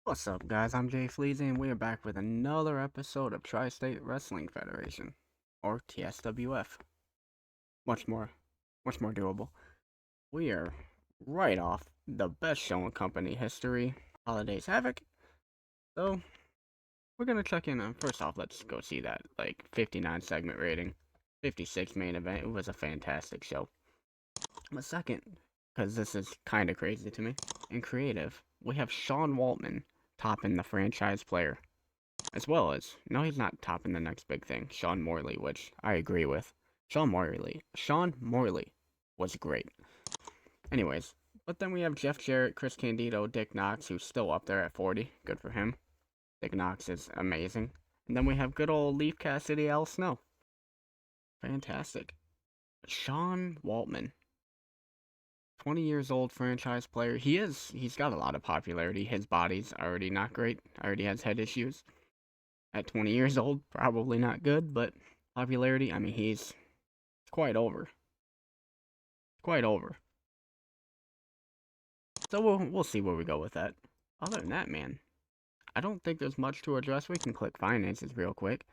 What's up, guys? I'm JFleezy, and we are back with another episode of Tri-State Wrestling Federation, or TSWF. Much more doable. We are right off the best show in company history, Holidays Havok. So, we're gonna check in on, first off, let's go see that, 59 segment rating, 56 main event. It was a fantastic show. But second, because this is kind of crazy to me, and creative, we have Sean Waltman topping the franchise player. As well as, no, he's not topping the next big thing, Sean Morley, which I agree with. Sean Morley was great. Anyways, but then we have Jeff Jarrett, Chris Candido, Dick Knox, who's still up there at 40. Good for him. Dick Knox is amazing. And then we have good old Leaf Cassidy, Al Snow. Fantastic. Sean Waltman, 20 years old franchise player. He's got a lot of popularity. His body's already not great. Already has head issues. At 20 years old, probably not good, but popularity, I mean, he's quite over. Quite over. So we'll see where we go with that. Other than that, man, I don't think there's much to address. We can click finances real quick.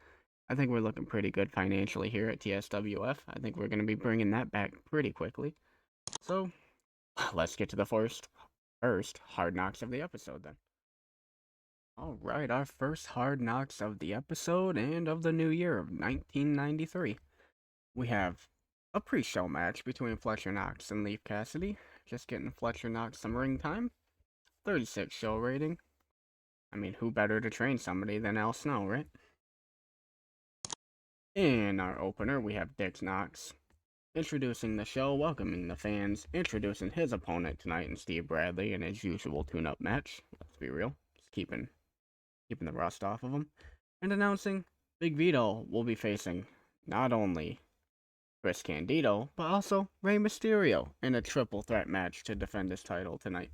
I think we're looking pretty good financially here at TSWF. I think we're going to be bringing that back pretty quickly. So, let's get to the first Hard Knocks of the episode then. Alright, our first Hard Knocks of the episode and of the new year of 1993. We have a pre-show match between Fletcher Knox and Leaf Cassidy. Just getting Fletcher Knox some ring time. 36 show rating. I mean, who better to train somebody than Al Snow, right? In our opener, we have Dick Knox introducing the show, welcoming the fans, introducing his opponent tonight in Steve Bradley in his usual tune-up match. Let's be real. Just keeping the rust off of him. And announcing Big Vito will be facing not only Chris Candido, but also Rey Mysterio in a triple threat match to defend his title tonight.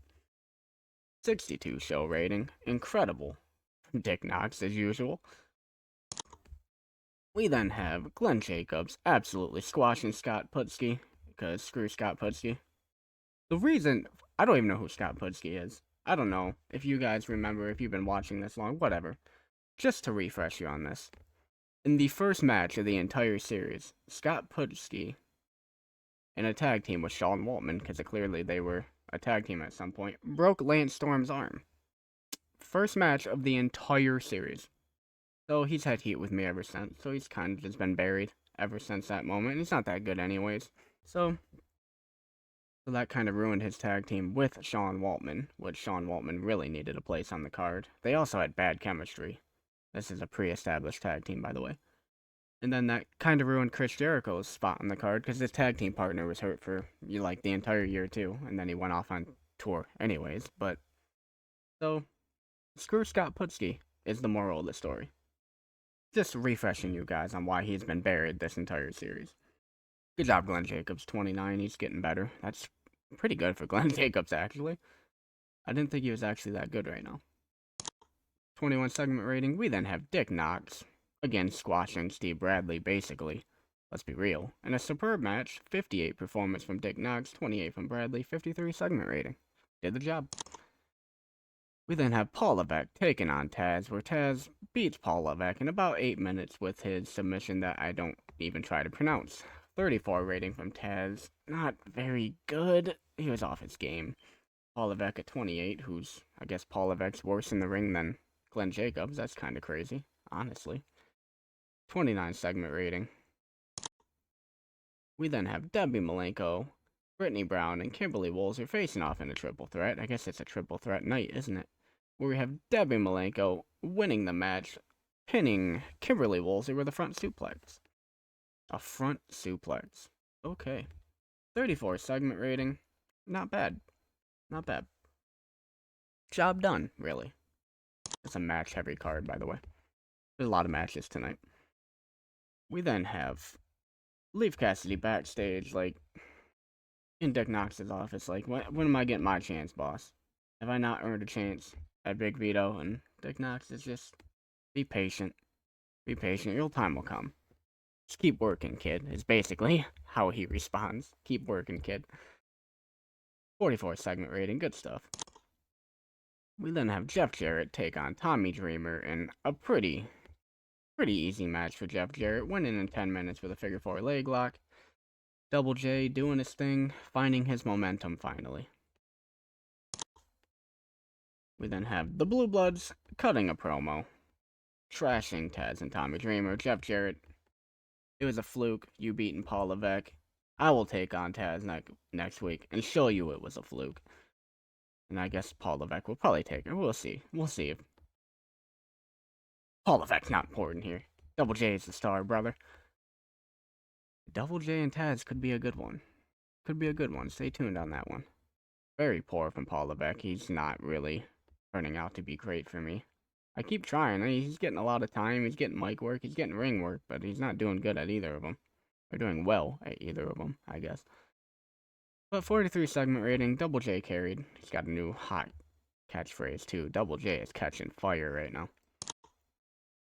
62 show rating. Incredible. Dick Knox as usual. We then have Glenn Jacobs absolutely squashing Scott Putski, because screw Scott Putski. The reason, I don't even know who Scott Putski is. I don't know if you guys remember, if you've been watching this long, whatever. Just to refresh you on this. In the first match of the entire series, Scott Putski in a tag team with Sean Waltman, because clearly they were a tag team at some point, broke Lance Storm's arm. First match of the entire series. So he's had heat with me ever since, so he's kind of just been buried ever since that moment. He's not that good anyways. So that kind of ruined his tag team with Sean Waltman, which Sean Waltman really needed a place on the card. They also had bad chemistry. This is a pre-established tag team, by the way. And then that kind of ruined Chris Jericho's spot on the card, because his tag team partner was hurt for, the entire year, too. And then he went off on tour anyways, but... So, screw Scott Putski is the moral of the story. Just refreshing you guys on why he's been buried this entire series. Good job, Glenn Jacobs. 29, he's getting better. That's pretty good for Glenn Jacobs, actually. I didn't think he was actually that good right now. 21 segment rating. We then have Dick Knox, again squashing Steve Bradley, basically. Let's be real. In a superb match, 58 performance from Dick Knox, 28 from Bradley, 53 segment rating. Did the job. We then have Paul Levesque taking on Taz, where Taz beats Paul Levesque in about 8 minutes with his submission that I don't even try to pronounce. 34 rating from Taz. Not very good. He was off his game. Paul Levesque at 28, who's, I guess Paul Levesque's worse in the ring than Glenn Jacobs. That's kind of crazy, honestly. 29 segment rating. We then have Debbie Malenko, Brittany Brown, and Kimberly Woolser facing off in a triple threat. I guess it's a triple threat night, isn't it? Where we have Debbie Malenko winning the match, pinning Kimberly Woolser with a front suplex. A front suplex. Okay. 34 segment rating. Not bad. Not bad. Job done, really. It's a match-heavy card, by the way. There's a lot of matches tonight. We then have Leaf Cassidy backstage, in Dick Knox's office, when am I getting my chance, boss? Have I not earned a chance at Big Vito? And Dick Knox is just, be patient. Be patient, your time will come. Just keep working, kid, is basically how he responds. Keep working, kid. 44 segment rating, good stuff. We then have Jeff Jarrett take on Tommy Dreamer in a pretty easy match for Jeff Jarrett, winning in 10 minutes with a figure 4 leg lock. Double J doing his thing, finding his momentum finally. We then have the Blue Bloods cutting a promo, trashing Taz and Tommy Dreamer. Jeff Jarrett, it was a fluke, you beating Paul Levesque. I will take on Taz next week and show you it was a fluke. And I guess Paul Levesque will probably take it. We'll see. We'll see if Paul Levesque's not important here. Double J is the star, brother. Double J and Taz could be a good one. Could be a good one. Stay tuned on that one. Very poor from Paul Levesque. He's not really turning out to be great for me. I keep trying. He's getting a lot of time. He's getting mic work. He's getting ring work. But he's not doing good at either of them. Or doing well at either of them, I guess. But 43 segment rating. Double J carried. He's got a new hot catchphrase too. Double J is catching fire right now.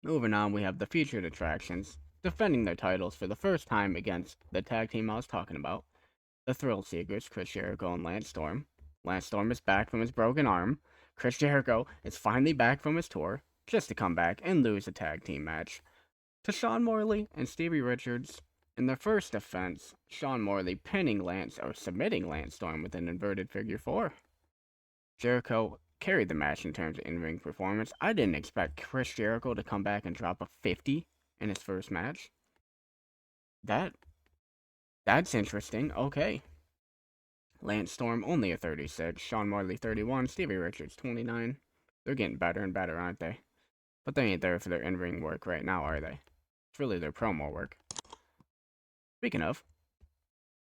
Moving on, we have the featured attractions defending their titles for the first time against the tag team I was talking about. The Thrill Seekers, Chris Jericho and Lance Storm. Lance Storm is back from his broken arm. Chris Jericho is finally back from his tour, just to come back and lose a tag team match to Sean Morley and Stevie Richards. In their first defense, Sean Morley pinning Lance or submitting Lance Storm with an inverted figure 4. Jericho carried the match in terms of in-ring performance. I didn't expect Chris Jericho to come back and drop a 50 in his first match. That's interesting. Okay. Lance Storm only a 36, Sean Morley 31, Stevie Richards 29. They're getting better and better, aren't they? But they ain't there for their in-ring work right now, are they? It's really their promo work. Speaking of,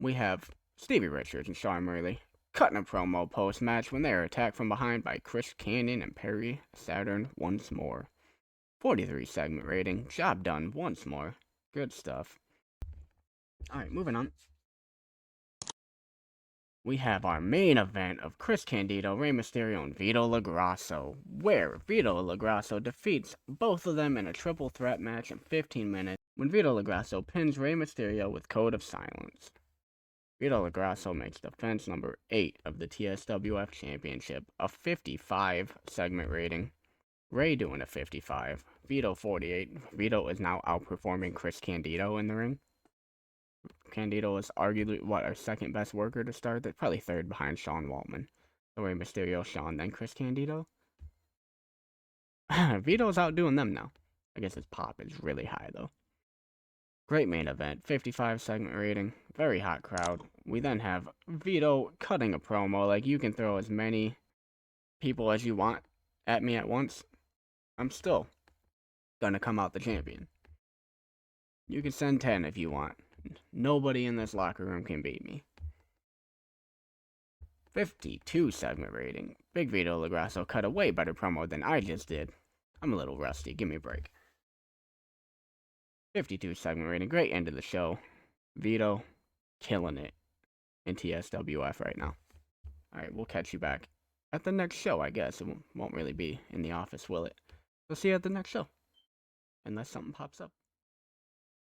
we have Stevie Richards and Sean Morley cutting a promo post-match when they are attacked from behind by Chris Canyon and Perry Saturn once more. 43 segment rating, job done once more. Good stuff. Alright, moving on. We have our main event of Chris Candido, Rey Mysterio, and Vito LaGrasso, where Vito LaGrasso defeats both of them in a triple threat match in 15 minutes when Vito LaGrasso pins Rey Mysterio with Code of Silence. Vito LaGrasso makes defense number 8 of the TSWF Championship, a 55 segment rating. Rey doing a 55, Vito 48. Vito is now outperforming Chris Candido in the ring. Candido is arguably, our second best worker to start? They're probably third behind Sean Waltman. So Rey Mysterio, Sean, then Chris Candido. Vito's outdoing them now. I guess his pop is really high, though. Great main event, 55 segment rating, very hot crowd. We then have Vito cutting a promo, like you can throw as many people as you want at me at once. I'm still gonna come out the champion. You can send 10 if you want. Nobody in this locker room can beat me. 52 segment rating. Big Vito LaGrasso cut a way better promo than I just did. I'm a little rusty, give me a break. 52 segment rating, great end of the show. Vito killing it in TSWF right now. Alright, we'll catch you back at the next show, I guess. It won't really be in the office, will it? We'll see you at the next show. Unless something pops up.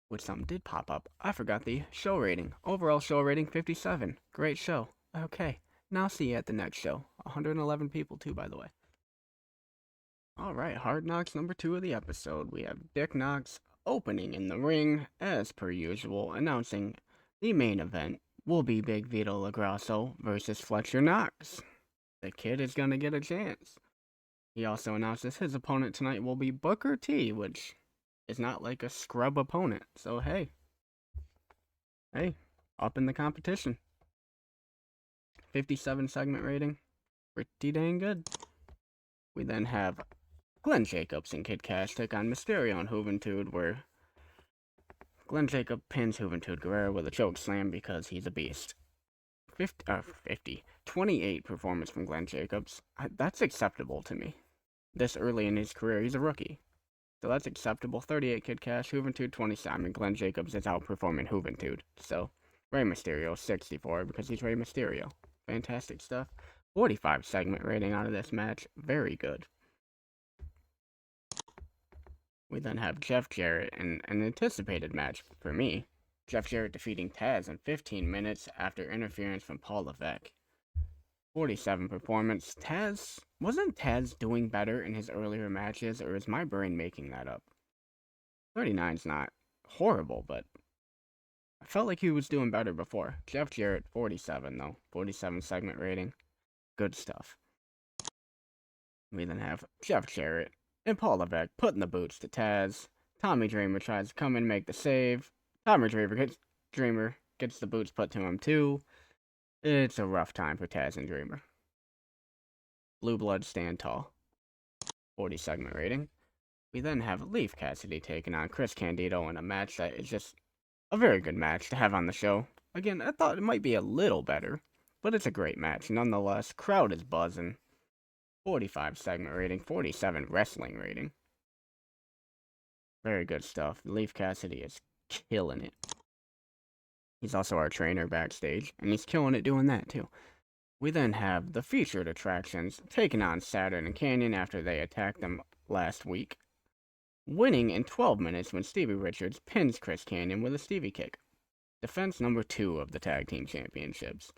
Which something did pop up. I forgot the show rating. Overall show rating 57. Great show. Okay. Now see you at the next show. 111 people too, by the way. Alright, Hard Knocks number 2 of the episode. We have Dick Knox opening in the ring, as per usual, announcing the main event will be Big Vito LaGrasso versus Fletcher Knox. The kid is gonna get a chance. He also announces his opponent tonight will be Booker T, which is not like a scrub opponent. So hey, up in the competition. 57 segment rating, pretty dang good. We then have Glenn Jacobs and Kid Cash take on Mysterio and Juventud, where Glenn Jacob pins Juventud Guerrero with a choke slam because he's a beast. 28 performance from Glenn Jacobs. That's acceptable to me. This early in his career, he's a rookie. So that's acceptable. 38 Kid Cash, Juventud 27. Glenn Jacobs is outperforming Juventud. So Rey Mysterio 64 because he's Rey Mysterio. Fantastic stuff. 45 segment rating out of this match. Very good. We then have Jeff Jarrett in an anticipated match for me. Jeff Jarrett defeating Taz in 15 minutes after interference from Paul Levesque. 47 performance. Wasn't Taz doing better in his earlier matches, or is my brain making that up? 39's not horrible, but I felt like he was doing better before. Jeff Jarrett, 47 though. 47 segment rating. Good stuff. We then have Jeff Jarrett and Paul Levesque putting the boots to Taz. Tommy Dreamer tries to come in and make the save. Tommy Dreamer gets the boots put to him too. It's a rough time for Taz and Dreamer. Blue Blood stand tall. 40 segment rating. We then have Leaf Cassidy taking on Chris Candido in a match that is just a very good match to have on the show. Again, I thought it might be a little better, but it's a great match nonetheless. Crowd is buzzing. 45 segment rating, 47 wrestling rating. Very good stuff. Leaf Cassidy is killing it. He's also our trainer backstage, and he's killing it doing that too. We then have the featured attractions taking on Saturn and Canyon after they attacked them last week, winning in 12 minutes when Stevie Richards pins Chris Canyon with a Stevie kick. Defense number 2 of the Tag Team Championships.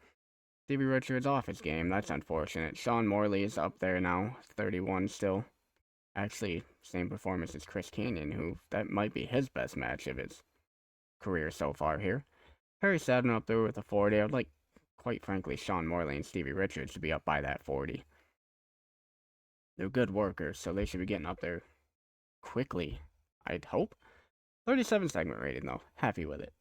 Stevie Richards off his game, that's unfortunate. Sean Morley is up there now, 31 still. Actually, same performance as Chris Canyon, who that might be his best match of his career so far here. Perry Saturn up there with a 40. I'd like, quite frankly, Sean Morley and Stevie Richards to be up by that 40. They're good workers, so they should be getting up there quickly, I'd hope. 37 segment rating though, happy with it.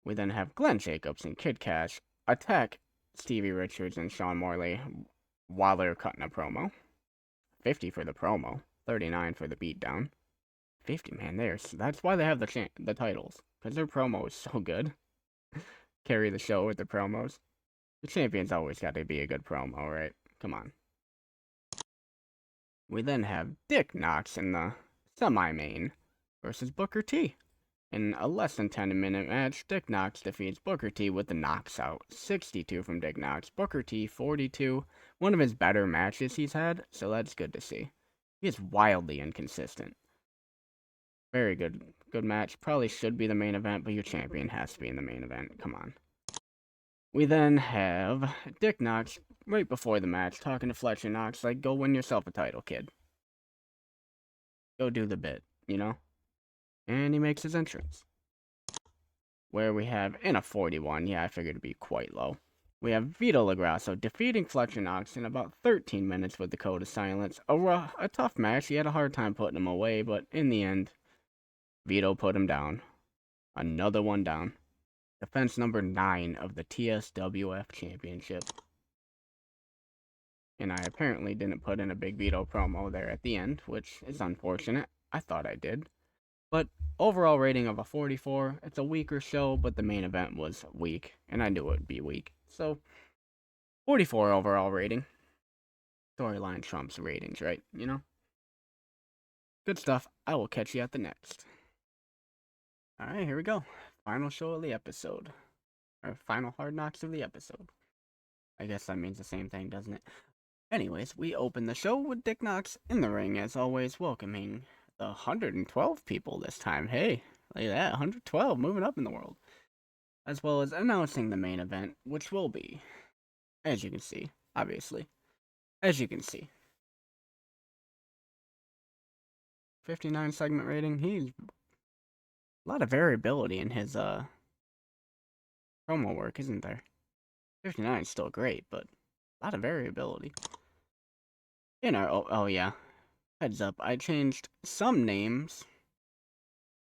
We then have Glenn Jacobs and Kid Cash attack Stevie Richards and Sean Morley while they're cutting a promo. 50 for the promo, 39 for the beatdown. 50, man, that's why they have the titles, because their promo is so good. Carry the show with the promos. The champion's always got to be a good promo, right? Come on. We then have Dick Knox in the semi-main versus Booker T. In a less than 10-minute match, Dick Knox defeats Booker T with the knocks out. 62 from Dick Knox. Booker T, 42. One of his better matches he's had, so that's good to see. He is wildly inconsistent. Very good match. Probably should be the main event, but your champion has to be in the main event. Come on. We then have Dick Knox right before the match talking to Fletcher Knox like, go win yourself a title, kid. Go do the bit, you know? And he makes his entrance. Where we have, in a 41, yeah, I figured it'd be quite low. We have Vito LaGrasso defeating Fletcher Knox in about 13 minutes with the Code of Silence. A tough match. He had a hard time putting him away, but in the end, Vito put him down. Another one down. Defense number 9 of the TSWF Championship. And I apparently didn't put in a big Vito promo there at the end, which is unfortunate. I thought I did. But overall rating of a 44. It's a weaker show, but the main event was weak, and I knew it would be weak. So, 44 overall rating. Storyline trumps ratings, right? You know? Good stuff. I will catch you at the next. Alright, here we go. Final show of the episode. Or final Hard Knocks of the episode. I guess that means the same thing, doesn't it? Anyways, we open the show with Dick Knox in the ring, as always, welcoming the 112 people this time. Hey, look at that, 112, moving up in the world. As well as announcing the main event, which will be, as you can see, obviously, as you can see. 59 segment rating, he's a lot of variability in his promo work, isn't there? 59 is still great, but a lot of variability. In our, oh yeah, heads up, I changed some names,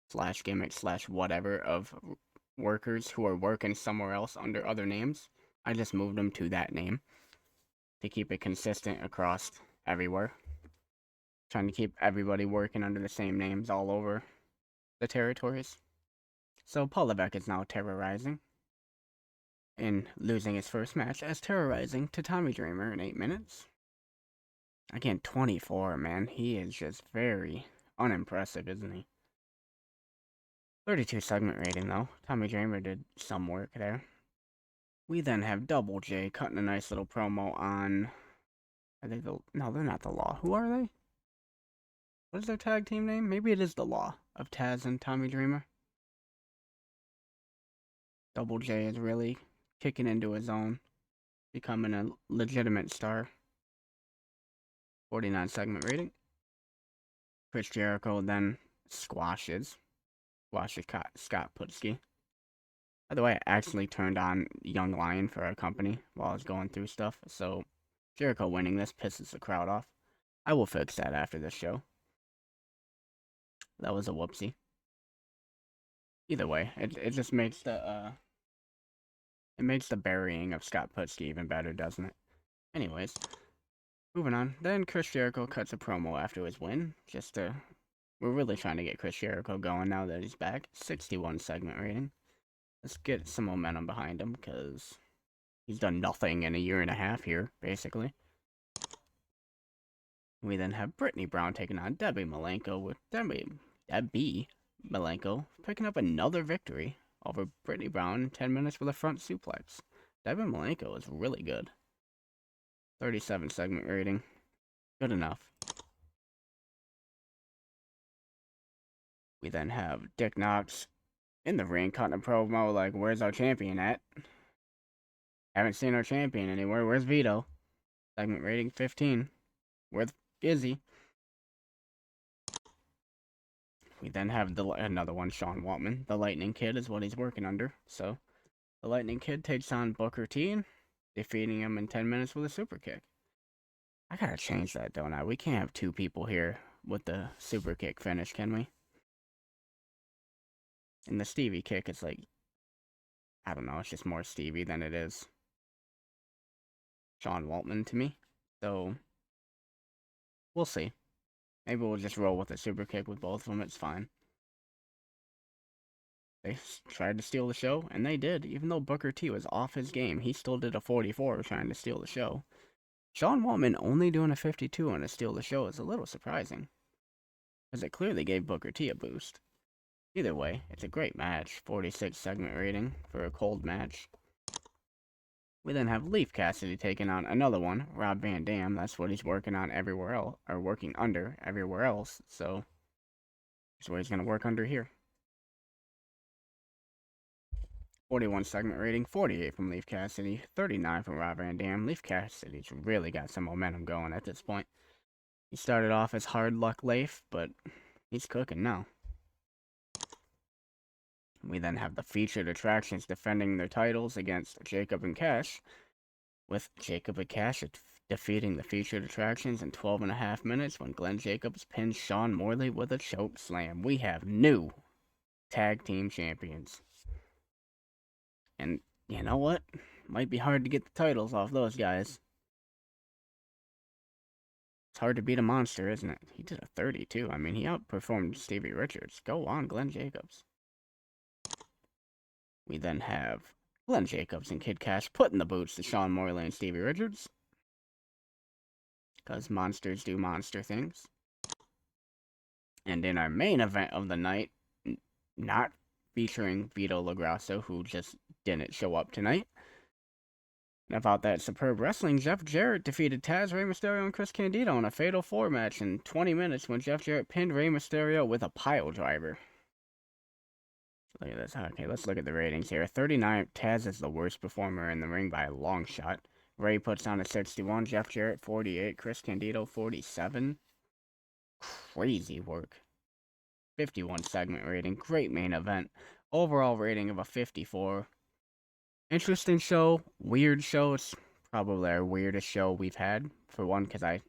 / gimmick / whatever, of workers who are working somewhere else under other names. I just moved them to that name to keep it consistent across everywhere. Trying to keep everybody working under the same names all over the territories. So Paul Levesque is now terrorizing, in losing his first match as terrorizing to Tommy Dreamer in 8 minutes. Again, 24, man. He is just very unimpressive, isn't he? 32 segment rating, though. Tommy Dreamer did some work there. We then have Double J cutting a nice little promo on... No, they're not the Law. Who are they? What is their tag team name? Maybe it is the Law of Taz and Tommy Dreamer. Double J is really kicking into his own. becoming a legitimate star. 49 segment rating. Chris Jericho then squashes Scott Putski. By the way, I actually turned on Young Lion for our company while I was going through stuff, so Jericho winning this pisses the crowd off. I will fix that after this show. That was a whoopsie. Either way, it just makes the burying of Scott Putski even better, doesn't it? Anyways, moving on. Then Chris Jericho cuts a promo after his win. We're really trying to get Chris Jericho going now that he's back. 61 segment rating. Let's get some momentum behind him, because he's done nothing in a year and a half here, basically. We then have Brittany Brown taking on Debbie Malenko, with Debbie Malenko picking up another victory over Brittany Brown in 10 minutes with a front suplex. Debbie Malenko is really good. 37 segment rating. Good enough. We then have Dick Knox in the ring cutting a promo like, where's our champion at? Haven't seen our champion anywhere. Where's Vito? Segment rating 15. Where is he? We then have another one, Sean Waltman. The Lightning Kid is what he's working under. So, the Lightning Kid takes on Booker T, defeating him in 10 minutes with a super kick. I gotta change that, don't I? We can't have two people here with the super kick finish, can we? And the Stevie kick is like, I don't know, it's just more Stevie than it is Sean Waltman to me. So, we'll see. Maybe we'll just roll with a super kick with both of them, it's fine. They tried to steal the show, and they did. Even though Booker T was off his game, he still did a 44 trying to steal the show. Sean Waltman only doing a 52 on a steal the show is a little surprising, because it clearly gave Booker T a boost. Either way, it's a great match. 46 segment rating for a cold match. We then have Leaf Cassidy taking on another one, Rob Van Dam. That's what he's working on everywhere else, or working under everywhere else. So that's what he's going to work under here. 41 segment rating, 48 from Leaf Cassidy, 39 from Rob Van Dam. Leaf Cassidy's really got some momentum going at this point. He started off as Hard Luck Leif, but he's cooking now. We then have the featured attractions defending their titles against Jacob and Cash, with Jacob and Cash defeating the featured attractions in 12.5 minutes when Glenn Jacobs pinned Sean Morley with a choke slam. We have new tag team champions. And you know what? Might be hard to get the titles off those guys. It's hard to beat a monster, isn't it? He did a 32. I mean, he outperformed Stevie Richards. Go on, Glenn Jacobs. We then have Glenn Jacobs and Kid Cash putting the boots to Sean Morley and Stevie Richards, because monsters do monster things. And in our main event of the night, not featuring Vito LaGrasso, who just didn't show up tonight. And about that superb wrestling, Jeff Jarrett defeated Taz, Rey Mysterio, and Chris Candido in a Fatal 4 match in 20 minutes when Jeff Jarrett pinned Rey Mysterio with a pile driver. Look at this. Okay, let's look at the ratings here. 39, Taz is the worst performer in the ring by a long shot. Ray puts down a 61, Jeff Jarrett 48, Chris Candido 47. Crazy work. 51 segment rating, great main event. Overall rating of a 54. Interesting show, weird show. It's probably our weirdest show we've had. For one, because I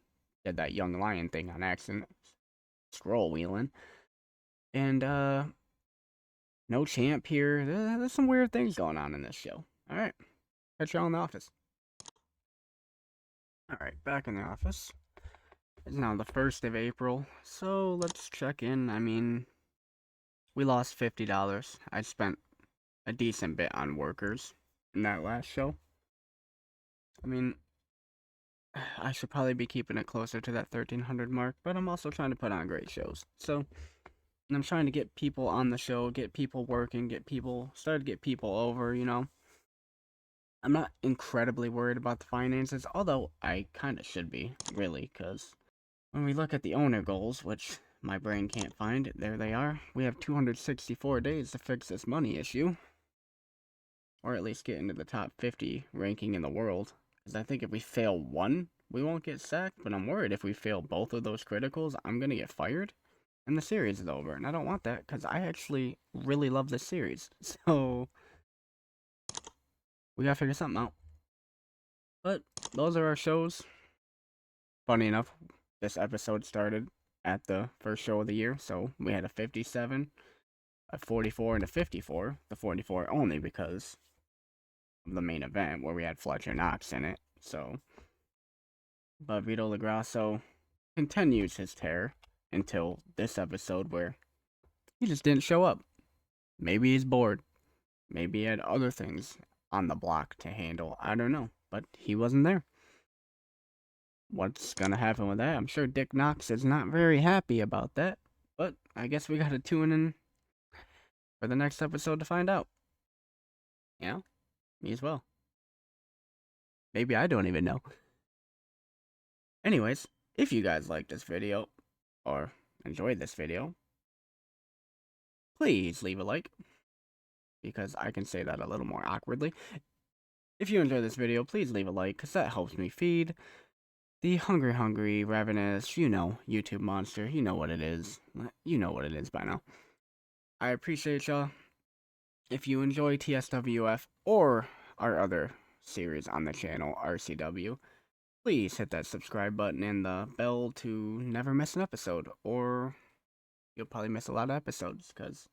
did that Young Lion thing on accident. Scroll wheeling. And, no champ here. There's some weird things going on in this show. Alright. Catch y'all in the office. Alright, back in the office. It's now the 1st of April, so let's check in. I mean, we lost $50. I spent a decent bit on workers in that last show. I mean, I should probably be keeping it closer to that 1,300 mark, but I'm also trying to put on great shows. So, and I'm trying to get people on the show, get people working, start to get people over, you know. I'm not incredibly worried about the finances, although I kind of should be, really, because when we look at the owner goals, which my brain can't find, there they are. We have 264 days to fix this money issue. Or at least get into the top 50 ranking in the world. Because I think if we fail one, we won't get sacked, but I'm worried if we fail both of those criticals, I'm going to get fired, and the series is over. And I don't want that, because I actually really love this series. So, we gotta figure something out. But, those are our shows. Funny enough, this episode started at the first show of the year, so we had a 57, a 44, and a 54. The 44 only because of the main event where we had Fletcher Knox in it. So, but Vito LaGrasso continues his tear until this episode where he just didn't show up. Maybe he's bored. Maybe he had other things on the block to handle. I don't know. But he wasn't there. What's gonna happen with that? I'm sure Dick Knox is not very happy about that. But I guess we gotta tune in for the next episode to find out. You know? Me as well. Maybe I don't even know. Anyways, if you guys like this video or enjoyed this video, please leave a like, because I can say that a little more awkwardly. If you enjoyed this video, please leave a like, because that helps me feed the hungry, ravenous, YouTube monster. You know what it is. You know what it is by now. I appreciate y'all. If you enjoy TSWF or our other series on the channel, RCW, please hit that subscribe button and the bell to never miss an episode, or you'll probably miss a lot of episodes, because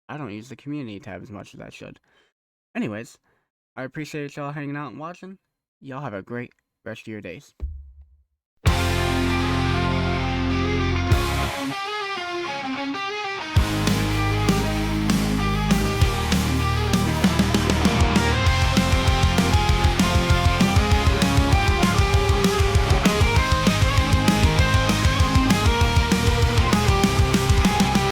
I don't use the community tab as much as I should. Anyways, I appreciate y'all hanging out and watching. Y'all have a great rest of your days.